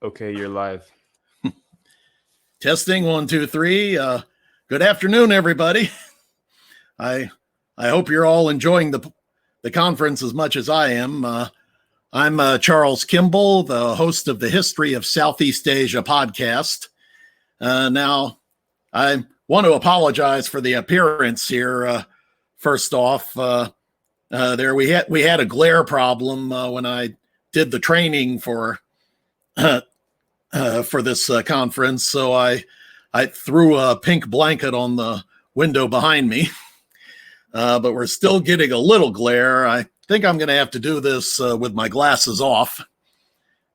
Okay, you're live. Testing 1, 2, 3. Good afternoon, everybody. I hope you're all enjoying the conference as much as I am. I'm Charles Kimball, the host of the History of Southeast Asia podcast. Now, I want to apologize for the appearance here. First off, we had a glare problem when I did the training for this conference, so I threw a pink blanket on the window behind me, but we're still getting a little glare. I think I'm going to have to do this with my glasses off.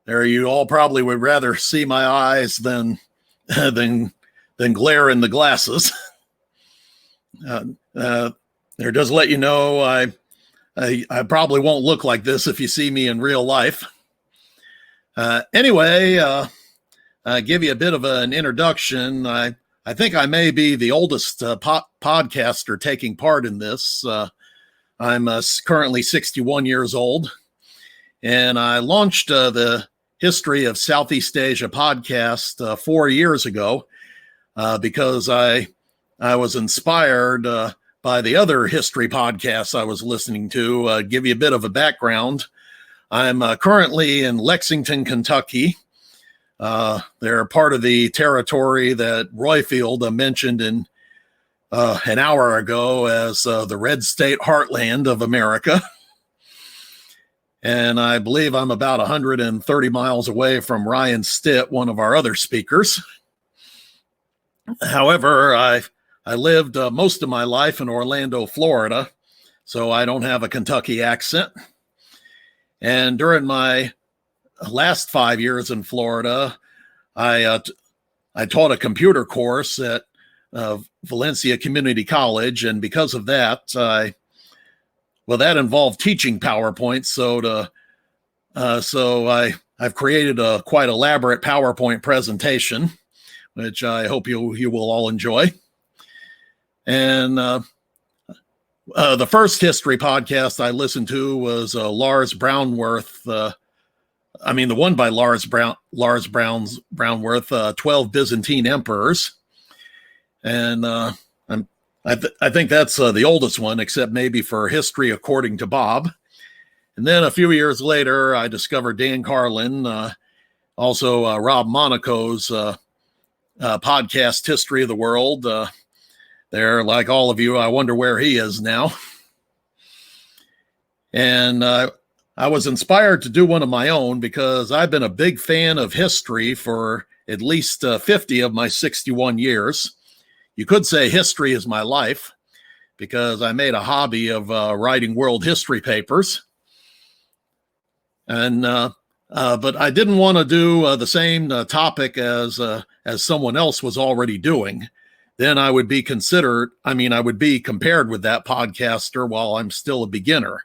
There, you all probably would rather see my eyes than glare in the glasses. There, just let you know, I probably won't look like this if you see me in real life. Anyway. Give you a bit of an introduction. I think I may be the oldest podcaster taking part in this. I'm currently 61 years old, and I launched the History of Southeast Asia podcast 4 years ago because I was inspired by the other history podcasts I was listening to. Give you a bit of a background. I'm currently in Lexington, Kentucky. They're part of the territory that Royfield mentioned in an hour ago as the red state heartland of America. And I believe I'm about 130 miles away from Ryan Stitt, one of our other speakers. However, I lived most of my life in Orlando, Florida, so I don't have a Kentucky accent. And during my last 5 years in Florida, I taught a computer course at Valencia Community College, and because of that, that involved teaching PowerPoint. So I've created a quite elaborate PowerPoint presentation, which I hope you will all enjoy. And the first history podcast I listened to was Lars Brownworth. The one by Lars Brownworth, 12 Byzantine Emperors. And I think that's the oldest one, except maybe for History According to Bob. And then a few years later, I discovered Dan Carlin, also Rob Monaco's podcast, History of the World. There, like all of you, I wonder where he is now. And I was inspired to do one of my own because I've been a big fan of history for at least 50 of my 61 years. You could say history is my life because I made a hobby of writing world history papers. And but I didn't want to do the same topic as someone else was already doing. Then I would be compared with that podcaster while I'm still a beginner.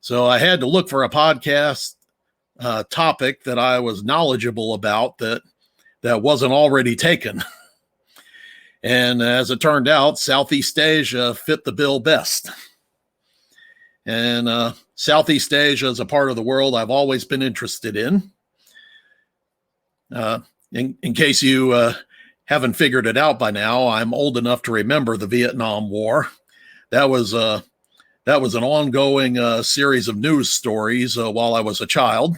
So I had to look for a podcast topic that I was knowledgeable about that wasn't already taken. And as it turned out, Southeast Asia fit the bill best. And Southeast Asia is a part of the world I've always been interested in. In case you haven't figured it out by now, I'm old enough to remember the Vietnam War. That was an ongoing series of news stories while I was a child.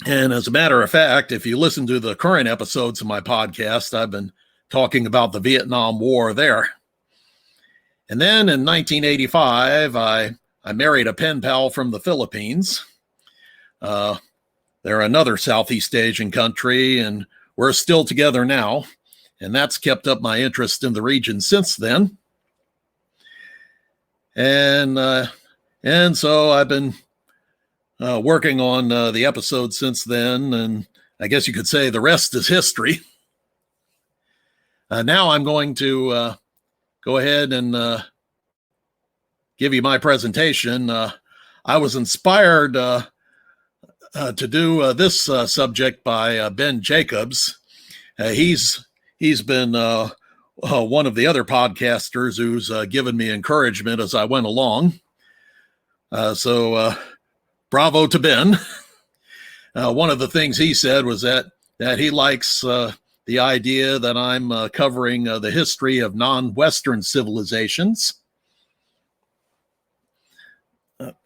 And as a matter of fact, if you listen to the current episodes of my podcast, I've been talking about the Vietnam War there. And then in 1985, I married a pen pal from the Philippines. They're another Southeast Asian country, and we're still together now. And that's kept up my interest in the region since then. And so I've been working on the episode since then, and I guess you could say the rest is history. Now I'm going to go ahead and give you my presentation. I was inspired to do this subject by Ben Jacobs. He's been one of the other podcasters who's given me encouragement as I went along. So bravo to Ben. One of the things he said was that he likes the idea that I'm covering the history of non-Western civilizations.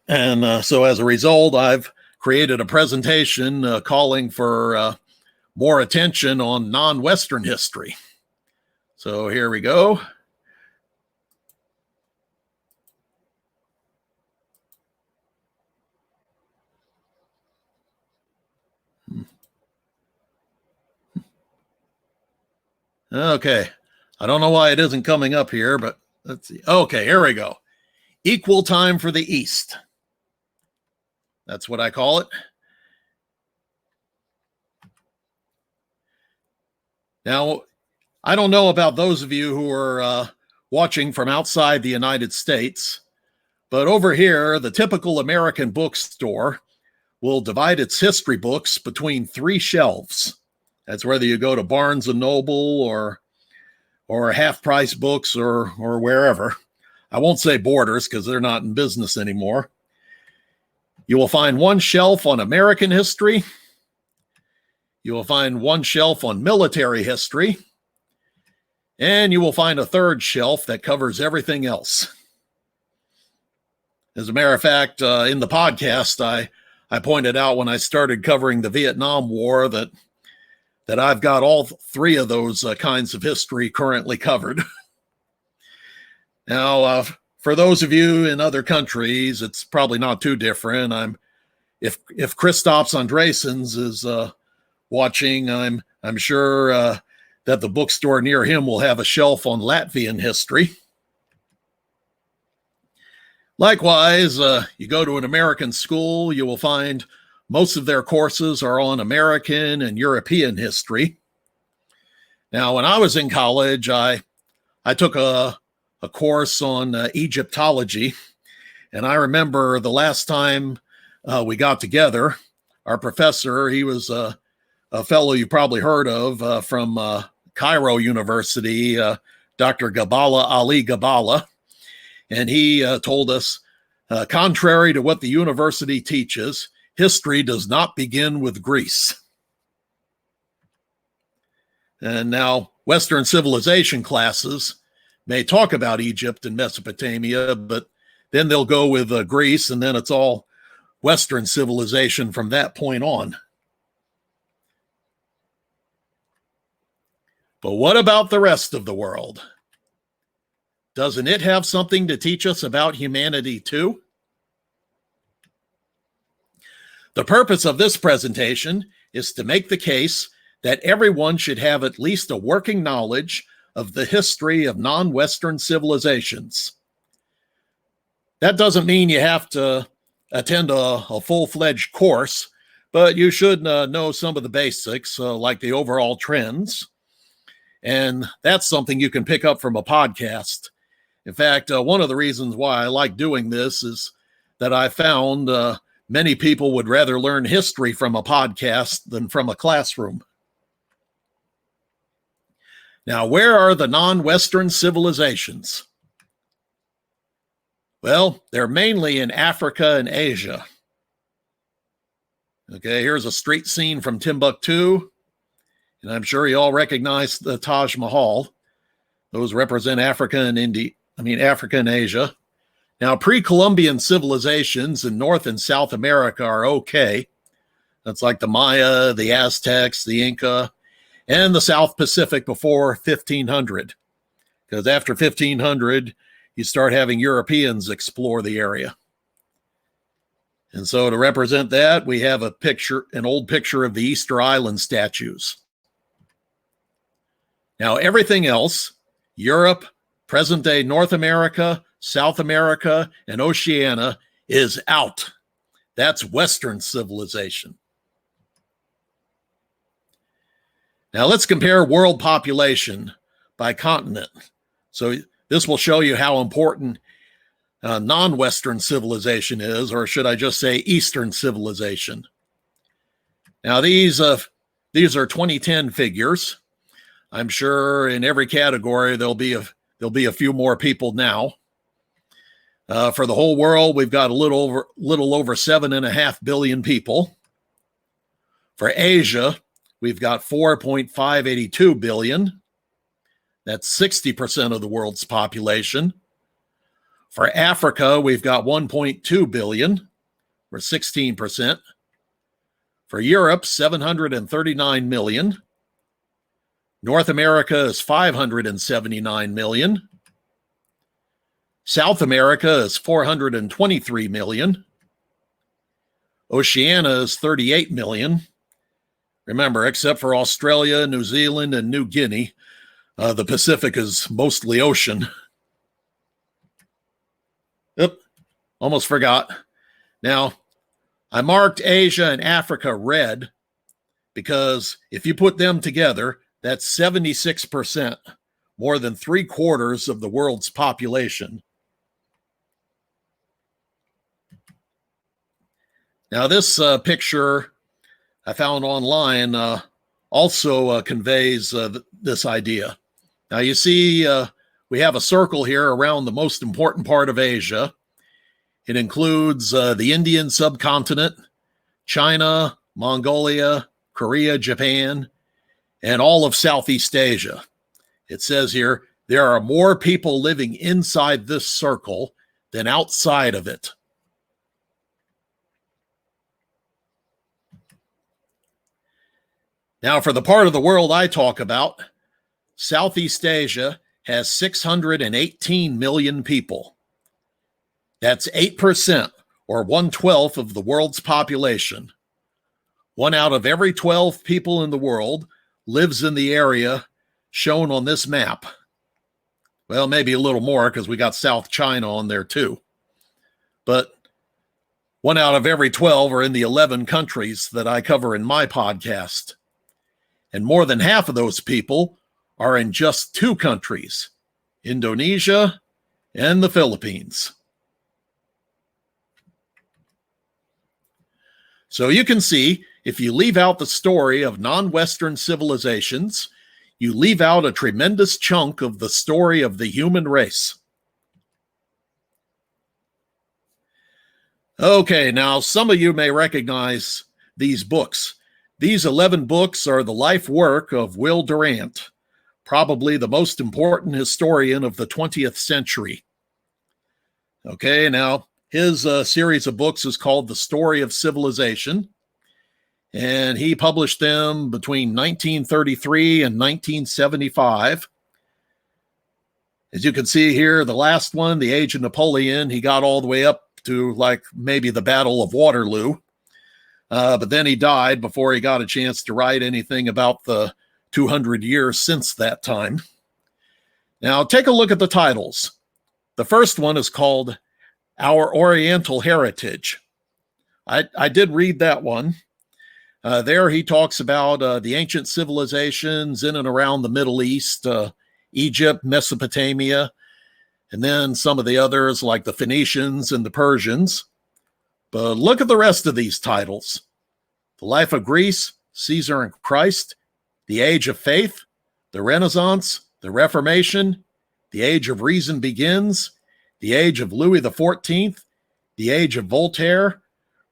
And so as a result, I've created a presentation calling for more attention on non-Western history. So here we go. Okay. I don't know why it isn't coming up here, but let's see. Okay, here we go. Equal time for the East. That's what I call it. Now, I don't know about those of you who are watching from outside the United States, but over here, the typical American bookstore will divide its history books between 3 shelves. That's whether you go to Barnes and Noble or Half Price Books or wherever. I won't say Borders because they're not in business anymore. You will find one shelf on American history. You will find one shelf on military history. And you will find a third shelf that covers everything else. As a matter of fact, in the podcast, I pointed out when I started covering the Vietnam War that I've got all 3 of those kinds of history currently covered. Now, for those of you in other countries, it's probably not too different. If Christophs Andresens is watching, I'm sure that the bookstore near him will have a shelf on Latvian history. Likewise, you go to an American school, you will find most of their courses are on American and European history. Now, when I was in college, I took a course on Egyptology, and I remember the last time we got together, our professor, he was a fellow you probably heard of from Cairo University, Dr. Gabala Ali Gabala, and he told us, contrary to what the university teaches, history does not begin with Greece. And now Western civilization classes may talk about Egypt and Mesopotamia, but then they'll go with Greece, and then it's all Western civilization from that point on. But what about the rest of the world? Doesn't it have something to teach us about humanity too? The purpose of this presentation is to make the case that everyone should have at least a working knowledge of the history of non-Western civilizations. That doesn't mean you have to attend a full-fledged course, but you should know some of the basics, like the overall trends. And that's something you can pick up from a podcast. In fact, one of the reasons why I like doing this is that I found many people would rather learn history from a podcast than from a classroom. Now, where are the non-Western civilizations? Well, they're mainly in Africa and Asia. Okay, here's a street scene from Timbuktu, and I'm sure you all recognize the Taj Mahal. Those represent Africa and Asia. Now, pre-Columbian civilizations in North and South America are okay. That's like the Maya, the Aztecs, the Inca, and the South Pacific before 1500. Because after 1500, you start having Europeans explore the area. And so to represent that, we have an old picture of the Easter Island statues. Now, everything else, Europe, present-day North America, South America, and Oceania, is out. That's Western civilization. Now, let's compare world population by continent. So this will show you how important non-Western civilization is, or should I just say Eastern civilization. Now, these are 2010 figures. I'm sure in every category there'll be a few more people now. For the whole world, we've got a little over 7.5 billion people. For Asia, we've got 4.582 billion. That's 60% of the world's population. For Africa, we've got 1.2 billion, or 16%. For Europe, 739 million. North America is 579 million. South America is 423 million. Oceania is 38 million. Remember, except for Australia, New Zealand, and New Guinea, the Pacific is mostly ocean. Yep, almost forgot. Now, I marked Asia and Africa red because if you put them together, that's 76%, more than 3/4 of the world's population. Now, this picture I found online also conveys this idea. Now, you see, we have a circle here around the most important part of Asia. It includes the Indian subcontinent, China, Mongolia, Korea, Japan, and all of Southeast Asia. It says here, there are more people living inside this circle than outside of it. Now, for the part of the world I talk about, Southeast Asia has 618 million people. That's 8%, or 1/12 of the world's population. 1 out of every 12 people in the world lives in the area shown on this map. Well, maybe a little more because we got South China on there too. But 1 out of every 12 are in the 11 countries that I cover in my podcast. And more than half of those people are in just 2 countries, Indonesia and the Philippines. So you can see, if you leave out the story of non-Western civilizations, you leave out a tremendous chunk of the story of the human race. Okay, now some of you may recognize these books. These 11 books are the life work of Will Durant, probably the most important historian of the 20th century. Okay, now his series of books is called The Story of Civilization, and he published them between 1933 and 1975. As you can see here, the last one, The Age of Napoleon, he got all the way up to like maybe the Battle of Waterloo. But then he died before he got a chance to write anything about the 200 years since that time. Now, take a look at the titles. The first one is called Our Oriental Heritage. I did read that one. There he talks about the ancient civilizations in and around the Middle East, Egypt, Mesopotamia, and then some of the others like the Phoenicians and the Persians. But look at the rest of these titles. The Life of Greece, Caesar and Christ, The Age of Faith, The Renaissance, The Reformation, The Age of Reason Begins, The Age of Louis XIV, The Age of Voltaire,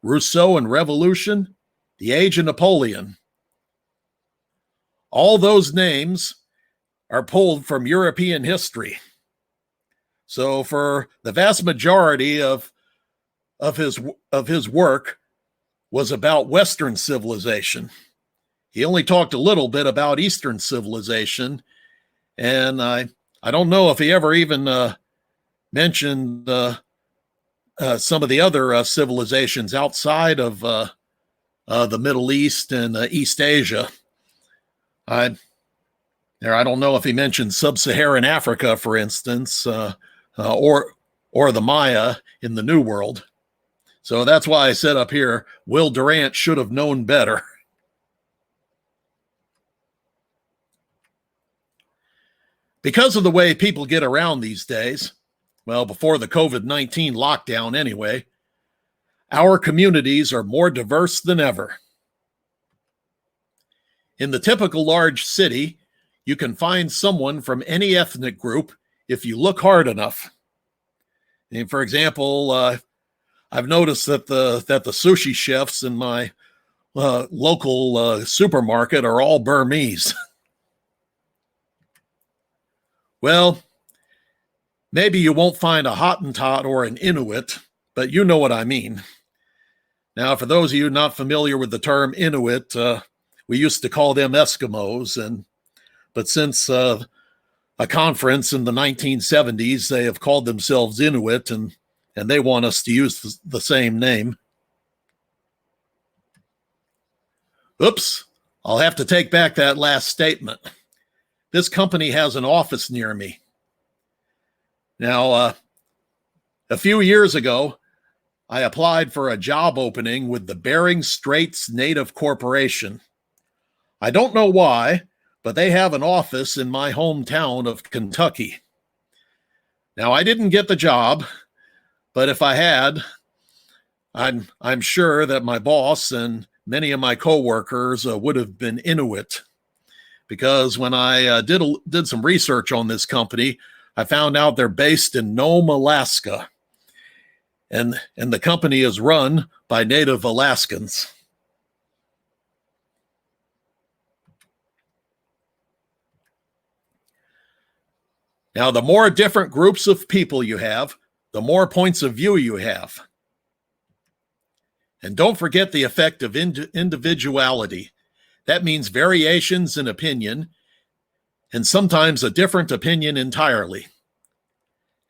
Rousseau and Revolution, The Age of Napoleon. All those names are pulled from European history. So for the vast majority of his work was about Western civilization. He only talked a little bit about Eastern civilization, and I don't know if he ever even mentioned some of the other civilizations outside of the Middle East and East Asia. I don't know if he mentioned sub-Saharan Africa, for instance, or the Maya in the New World. So that's why I said up here, Will Durant should have known better. Because of the way people get around these days, well, before the COVID-19 lockdown anyway, our communities are more diverse than ever. In the typical large city, you can find someone from any ethnic group if you look hard enough. And for example, I've noticed that the sushi chefs in my local supermarket are all Burmese. Well, maybe you won't find a Hottentot or an Inuit, but you know what I mean. Now, for those of you not familiar with the term Inuit, we used to call them Eskimos, but since a conference in the 1970s, they have called themselves Inuit, and they want us to use the same name. Oops, I'll have to take back that last statement. This company has an office near me. Now, a few years ago, I applied for a job opening with the Bering Straits Native Corporation. I don't know why, but they have an office in my hometown of Kentucky. Now, I didn't get the job, but if I had, I'm sure that my boss and many of my coworkers would have been Inuit, because when I did some research on this company, I found out they're based in Nome, Alaska, and the company is run by Native Alaskans. Now, the more different groups of people you have, the more points of view you have. And don't forget the effect of individuality. That means variations in opinion, and sometimes a different opinion entirely.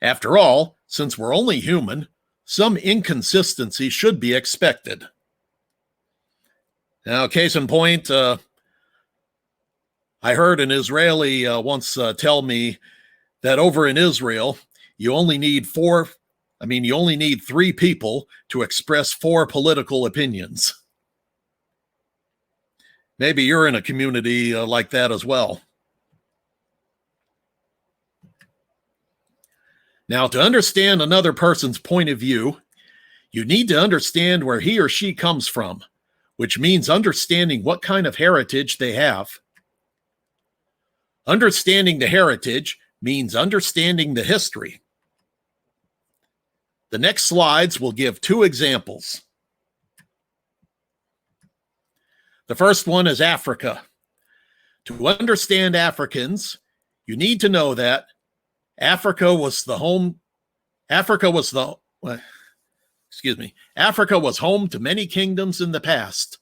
After all, since we're only human, some inconsistency should be expected. Now, case in point, I heard an Israeli once tell me that over in Israel, you only need three people to express four political opinions. Maybe you're in a community like that as well. Now, to understand another person's point of view, you need to understand where he or she comes from, which means understanding what kind of heritage they have. Understanding the heritage means understanding the history. The next slides will give two examples. The first one is Africa. To understand Africans, you need to know that Africa was home to many kingdoms in the past,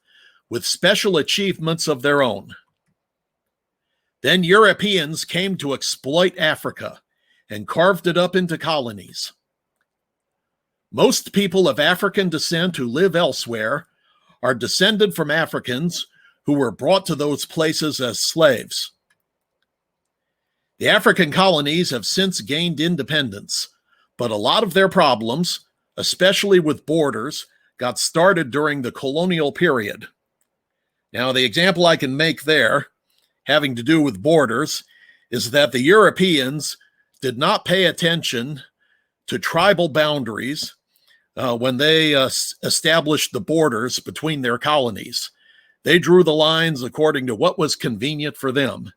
with special achievements of their own. Then Europeans came to exploit Africa and carved it up into colonies. Most people of African descent who live elsewhere are descended from Africans who were brought to those places as slaves. The African colonies have since gained independence, but a lot of their problems, especially with borders, got started during the colonial period. Now, the example I can make there, having to do with borders, is that the Europeans did not pay attention to tribal boundaries when they established the borders between their colonies. They drew the lines according to what was convenient for them.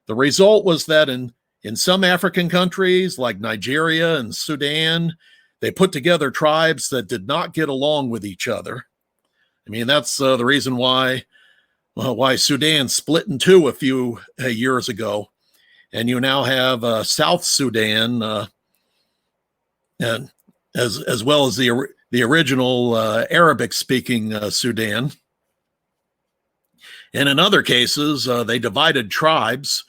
The result was that in some African countries like Nigeria and Sudan, they put together tribes that did not get along with each other. I mean, that's the reason why Sudan split in two a few years ago. And you now have South Sudan, and as well as the original Arabic-speaking Sudan. And in other cases, they divided tribes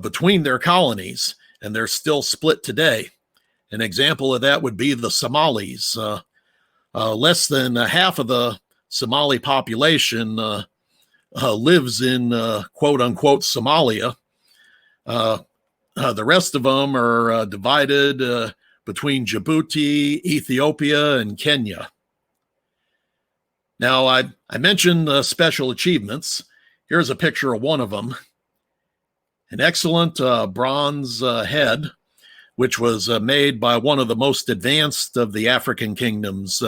between their colonies, and they're still split today. An example of that would be the Somalis. Less than half of the Somali population lives in quote-unquote Somalia. The rest of them are divided between Djibouti, Ethiopia, and Kenya. Now, I mentioned special achievements. Here's a picture of one of them. An excellent bronze head, which was made by one of the most advanced of the African kingdoms,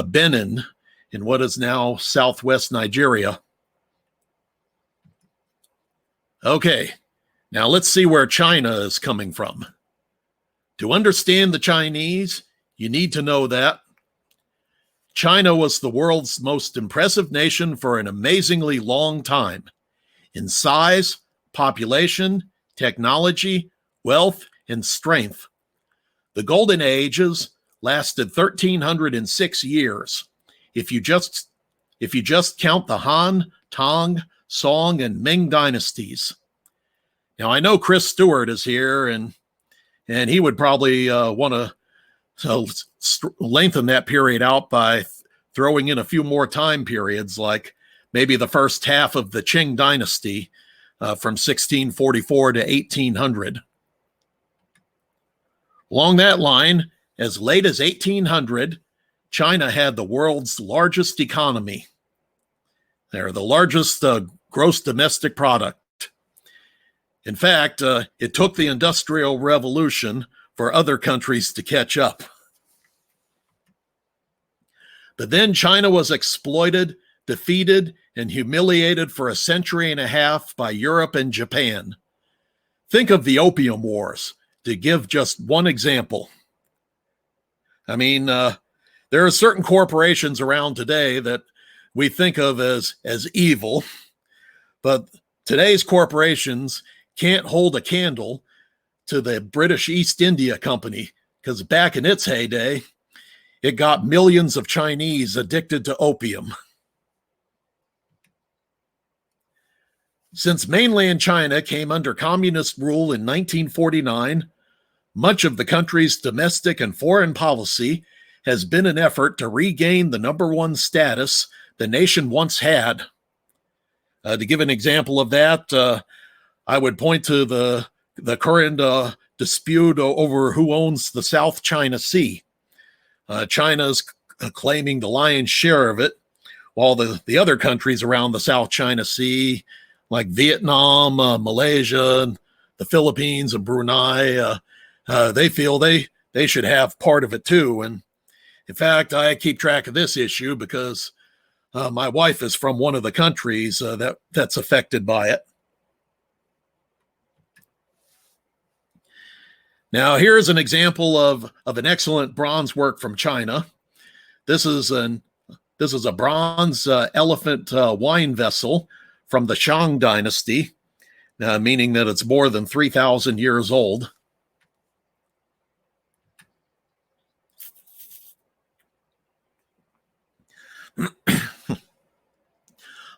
Benin, in what is now southwest Nigeria. Okay, now let's see where China is coming from. To understand the Chinese, you need to know that China was the world's most impressive nation for an amazingly long time in size, population, technology, wealth, and strength. The Golden Ages lasted 1,306 years. If you just count the Han, Tang, Song, and Ming dynasties. Now, I know Chris Stewart is here, and he would probably want to lengthen that period out by throwing in a few more time periods, like maybe the first half of the Qing dynasty from 1644 to 1800. Along that line, as late as 1800, China had the world's largest economy. They're the largest gross domestic product. In fact, it took the Industrial Revolution for other countries to catch up. But then China was exploited, defeated, and humiliated for a century and a half by Europe and Japan. Think of the Opium Wars, to give just one example. I mean, there are certain corporations around today that we think of as evil, but today's corporations can't hold a candle to the British East India Company, because back in its heyday, it got millions of Chinese addicted to opium. Since mainland China came under communist rule in 1949, much of the country's domestic and foreign policy has been an effort to regain the number one status the nation once had. To give an example of that, I would point to the current dispute over who owns the South China Sea. China's claiming the lion's share of it, while the other countries around the South China Sea, like Vietnam, Malaysia, and the Philippines, and Brunei, they feel they should have part of it too. And in fact, I keep track of this issue because my wife is from one of the countries that's affected by it. Now, here's an example of an excellent bronze work from China. This is a bronze elephant wine vessel from the Shang dynasty, meaning that it's more than 3,000 years old.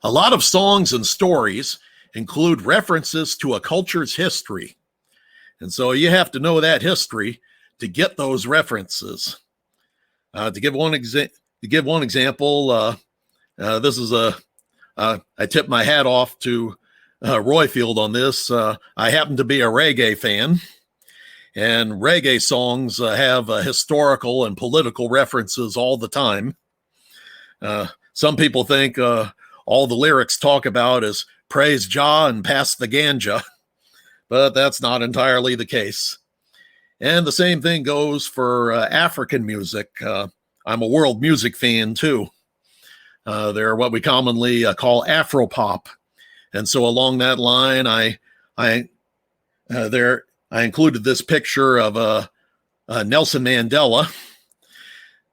A lot of songs and stories include references to a culture's history. And so you have to know that history to get those references. To give one example, this is I tip my hat off to Royfield on this. I happen to be a reggae fan, and reggae songs have historical and political references all the time. Some people think all the lyrics talk about is praise Jah and pass the ganja, but that's not entirely the case. And the same thing goes for African music. I'm a world music fan too. They're what we commonly call Afropop. And so along that line, I included this picture of Nelson Mandela.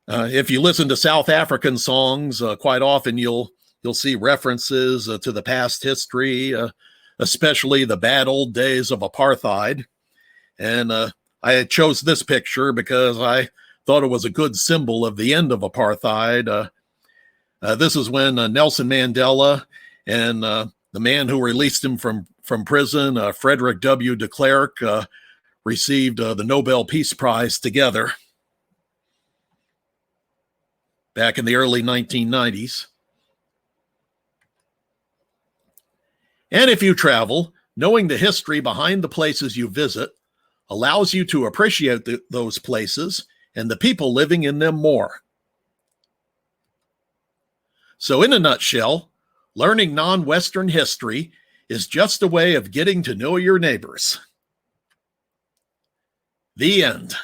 If you listen to South African songs, quite often you'll see references to the past history, especially the bad old days of apartheid. And I chose this picture because I thought it was a good symbol of the end of apartheid. This is when Nelson Mandela and the man who released him from prison, Frederick W. de Klerk, received the Nobel Peace Prize together back in the early 1990s. And if you travel, knowing the history behind the places you visit allows you to appreciate those places and the people living in them more. So in a nutshell, learning non-Western history is just a way of getting to know your neighbors. The end.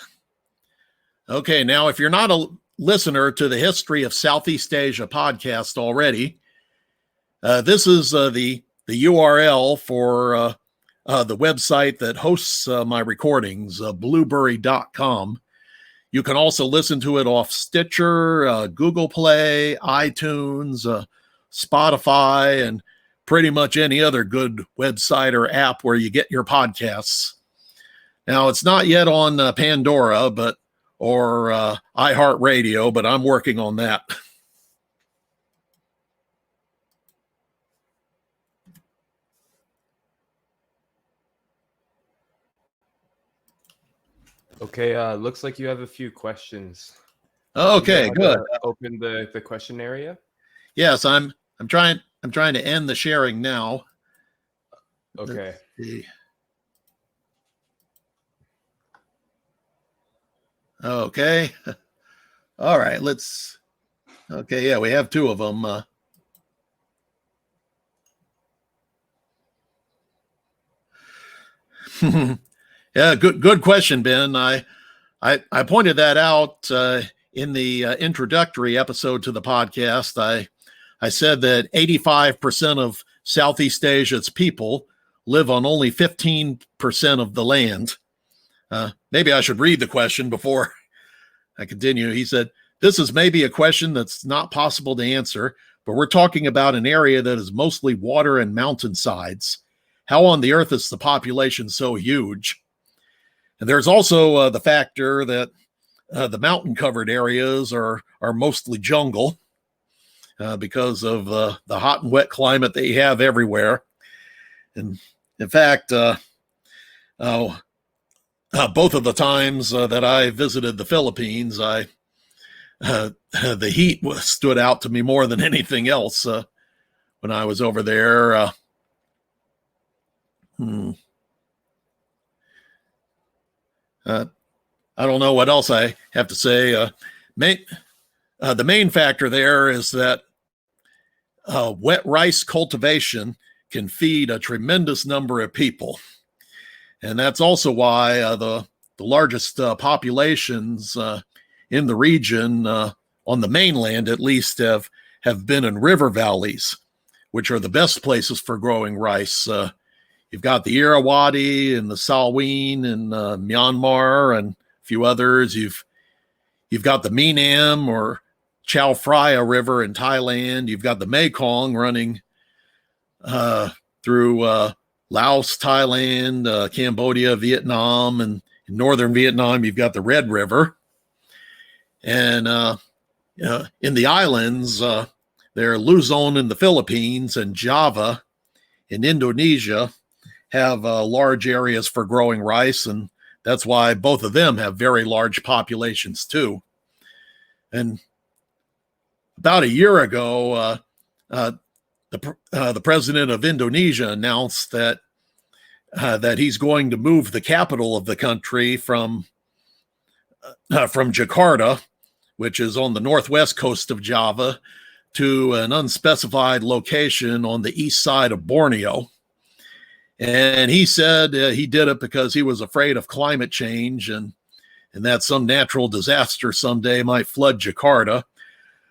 Okay, now if you're not a listener to the History of Southeast Asia podcast already, this is the URL for the website that hosts my recordings, blueberry.com. you can also listen to it off Stitcher, Google Play, iTunes, Spotify, and pretty much any other good website or app where you get your podcasts. Now, it's not yet on Pandora, or iHeartRadio, but I'm working on that. Okay, looks like you have a few questions. Okay, good. Open the question area. Yes, I'm trying to end the sharing now. Okay. Okay. All right, okay, yeah, we have two of them. Yeah, good question, Ben. I pointed that out in the introductory episode to the podcast. I said that 85% of Southeast Asia's people live on only 15% of the land. Maybe I should read the question before I continue. He said, this is maybe a question that's not possible to answer, but we're talking about an area that is mostly water and mountainsides. How on the earth is the population so huge? And there's also the factor that the mountain-covered areas are mostly jungle because of the hot and wet climate that you have everywhere. And in fact, both of the times that I visited the Philippines, the heat stood out to me more than anything else when I was over there. I don't know what else I have to say. The main factor there is that wet rice cultivation can feed a tremendous number of people. And that's also why the largest populations in the region, on the mainland at least, have been in river valleys, which are the best places for growing rice. You've got the Irrawaddy and the Salween in Myanmar and a few others. You've got the Meenam or Chao Phraya River in Thailand. You've got the Mekong running through Laos, Thailand, Cambodia, Vietnam, and in northern Vietnam, you've got the Red River. And in the islands, there are Luzon in the Philippines and Java in Indonesia have large areas for growing rice, and that's why both of them have very large populations too. And about a year ago, the president of Indonesia announced that he's going to move the capital of the country from Jakarta, which is on the northwest coast of Java, to an unspecified location on the east side of Borneo. And he said he did it because he was afraid of climate change and that some natural disaster someday might flood Jakarta.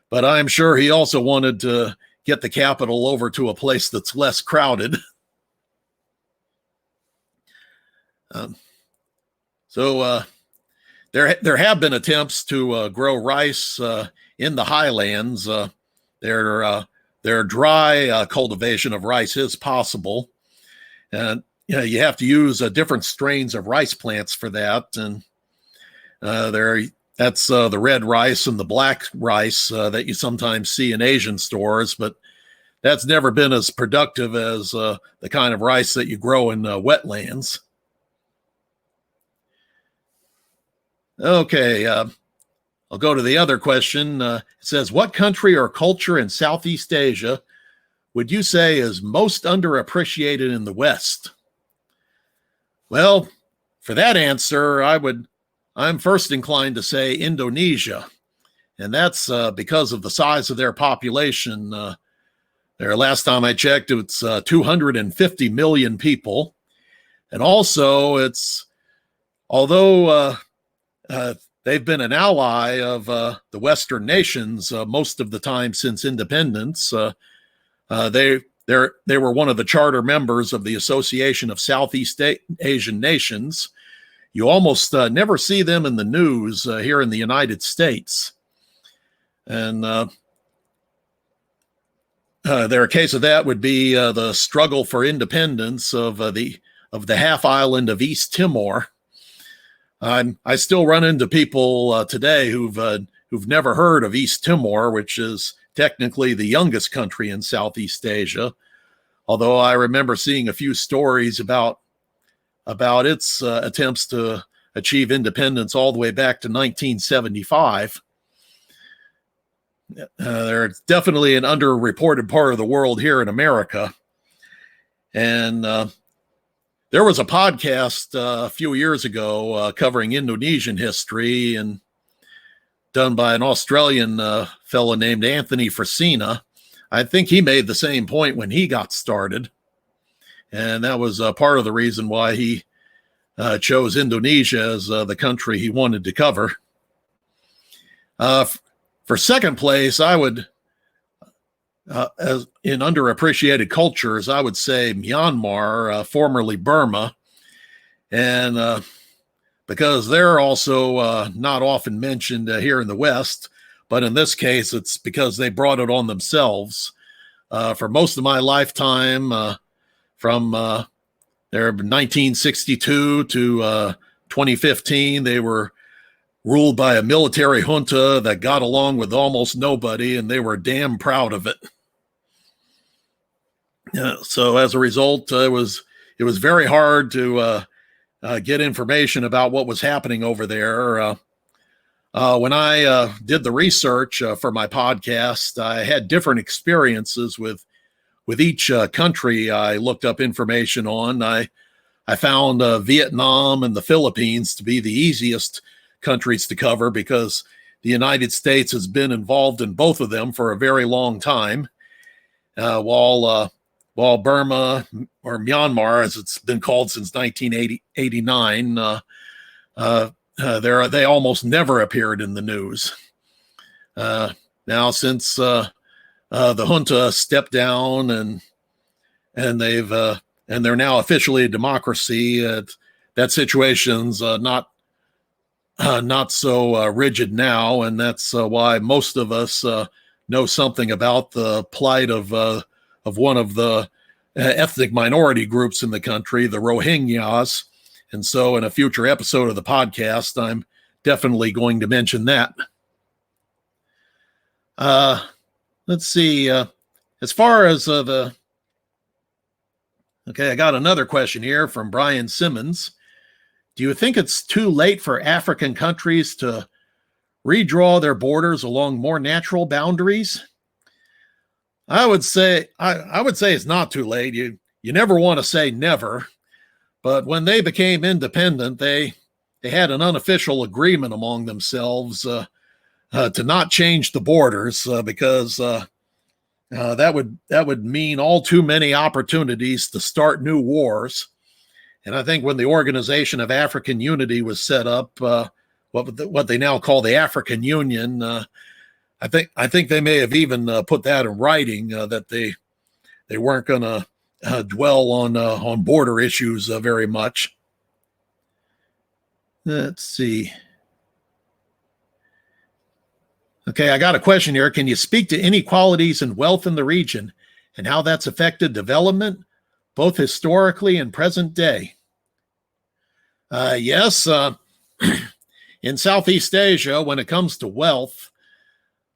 But I'm sure he also wanted to get the capital over to a place that's less crowded. So there have been attempts to grow rice in the highlands. Their dry cultivation of rice is possible. And you have to use different strains of rice plants for that. And that's the red rice and the black rice that you sometimes see in Asian stores, but that's never been as productive as the kind of rice that you grow in wetlands. Okay, I'll go to the other question. It says, what country or culture in Southeast Asia would you say is most underappreciated in the West? Well, for that answer, I'm first inclined to say Indonesia. And that's because of the size of their population. Last time I checked, it's 250 million people. And also, although they've been an ally of the Western nations most of the time since independence, they were one of the charter members of the Association of Southeast Asian Nations, you almost never see them in the news here in the United States. And their case of that would be the struggle for independence of the half island of East Timor. I still run into people today who've never heard of East Timor, which is technically the youngest country in Southeast Asia. Although I remember seeing a few stories about its attempts to achieve independence all the way back to 1975. They're definitely an underreported part of the world here in America. And there was a podcast a few years ago covering Indonesian history and done by an Australian fellow named Anthony Fresina. I think he made the same point when he got started. And that was part of the reason why he chose Indonesia as the country he wanted to cover. For second place, I would, as in underappreciated cultures, I would say Myanmar, formerly Burma. And because they're also not often mentioned here in the West, but in this case, it's because they brought it on themselves. For most of my lifetime, from their 1962 to 2015, they were ruled by a military junta that got along with almost nobody, and they were damn proud of it. So as a result, it was very hard to get information about what was happening over there. When I did the research for my podcast, I had different experiences with each country I looked up information on. I found Vietnam and the Philippines to be the easiest countries to cover because the United States has been involved in both of them for a very long time, while Burma, or Myanmar as it's been called since 1989, they almost never appeared in the news. Now since the junta stepped down and they're now officially a democracy, that situation's not so rigid now, and that's why most of us know something about the plight of one of the ethnic minority groups in the country, the Rohingyas. And so in a future episode of the podcast, I'm definitely going to mention that. Let's see. As far as I got another question here from Brian Simmons. Do you think it's too late for African countries to redraw their borders along more natural boundaries? I would say it's not too late. You never want to say never, but when they became independent, they had an unofficial agreement among themselves to not change the borders because that would mean all too many opportunities to start new wars. And I think when the Organization of African Unity was set up, what they now call the African Union, I think they may have even put that in writing that they weren't going to dwell on border issues very much. Let's see. Okay, I got a question here. Can you speak to inequalities in wealth in the region and how that's affected development, both historically and present day? Yes. In Southeast Asia, when it comes to wealth,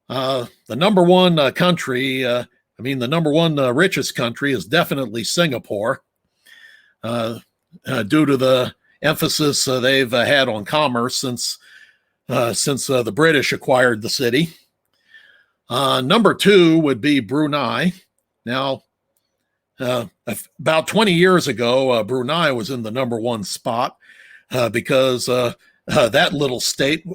the number one country, the number one richest country is definitely Singapore, due to the emphasis they've had on commerce since the British acquired the city. Number two would be Brunei. Now, about 20 years ago, Brunei was in the number one spot because that little state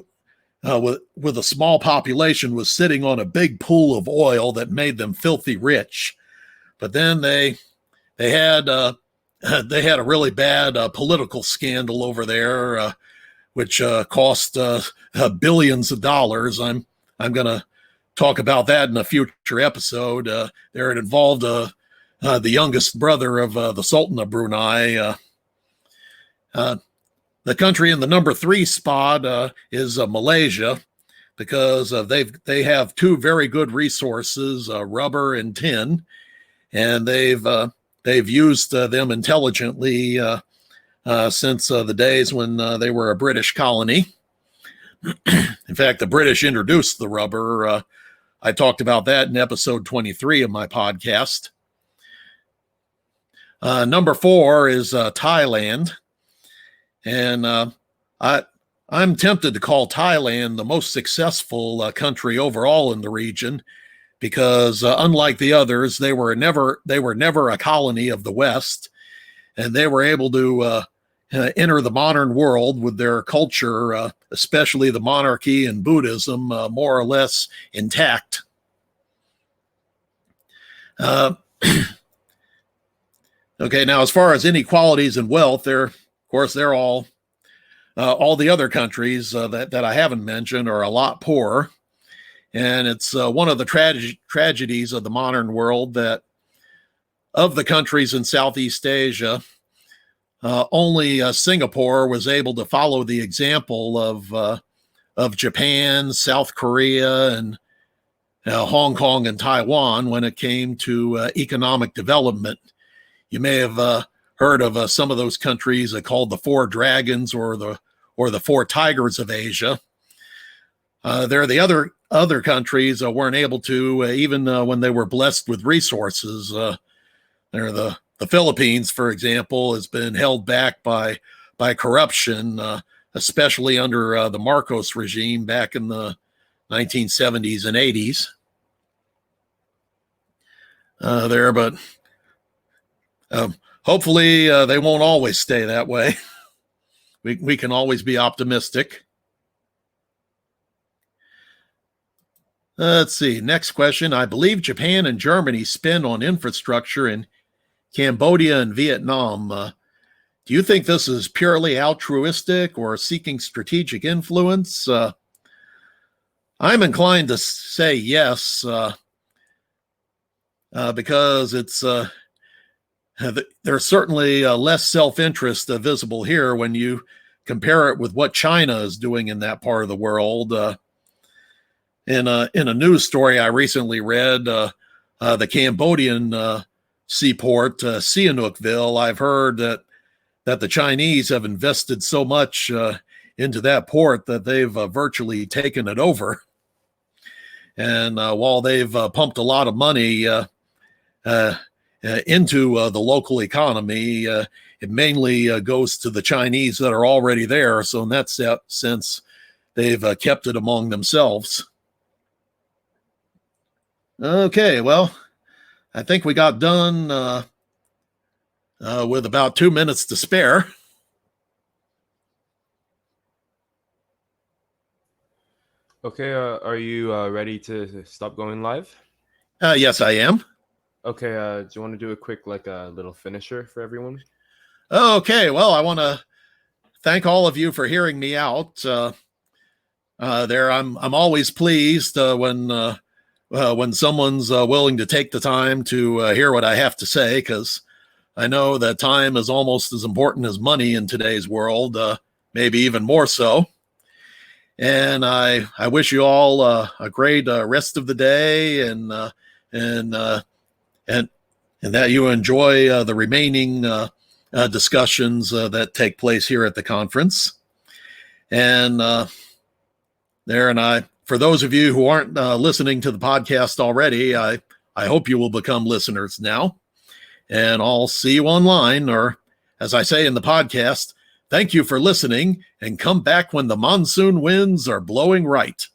with a small population was sitting on a big pool of oil that made them filthy rich. But then they had a really bad political scandal over there, which cost billions of dollars. I'm going to talk about that in a future episode. There it involved the youngest brother of the Sultan of Brunei. The country in the number 3 spot is Malaysia, because they have 2 very good resources, rubber and tin, and they've used them intelligently since the days when they were a British colony. In fact, the British introduced the rubber. I talked about that in episode 23 of my podcast. Number 4 is Thailand. And I'm tempted to call Thailand the most successful country overall in the region, because unlike the others, they were never a colony of the West, and they were able to enter the modern world with their culture, especially the monarchy and Buddhism, more or less intact. Okay, now as far as inequalities and wealth, they're all the other countries that I haven't mentioned are a lot poorer. And it's one of the tragedies of the modern world that of the countries in Southeast Asia, only Singapore was able to follow the example of Japan, South Korea, and Hong Kong and Taiwan when it came to economic development. You may have heard of some of those countries called the Four Dragons or the Four Tigers of Asia. They're the other countries weren't able to, even when they were blessed with resources. They're the Philippines, for example, has been held back by corruption, especially under the Marcos regime back in the 1970s and 80s. But hopefully they won't always stay that way. We can always be optimistic. Let's see. Next question. I believe Japan and Germany spend on infrastructure in Cambodia and Vietnam. Do you think this is purely altruistic or seeking strategic influence? I'm inclined to say yes, because it's there's certainly less self-interest visible here when you compare it with what China is doing in that part of the world. In a news story I recently read, the Cambodian seaport, Sihanoukville, I've heard that the Chinese have invested so much into that port that they've virtually taken it over. And while they've pumped a lot of money into the local economy, it mainly goes to the Chinese that are already there. So in that sense, they've kept it among themselves. Okay, well, I think we got done with about 2 minutes to spare. Okay, are you ready to stop going live? Yes, I am. Okay, do you want to do a quick little finisher for everyone? Okay, well, I want to thank all of you for hearing me out. I'm always pleased when someone's willing to take the time to hear what I have to say, because I know that time is almost as important as money in today's world, maybe even more so. And I wish you all a great rest of the day, and that you enjoy the remaining discussions that take place here at the conference. And for those of you who aren't listening to the podcast already, I hope you will become listeners now. And I'll see you online, or as I say in the podcast, thank you for listening, and come back when the monsoon winds are blowing right.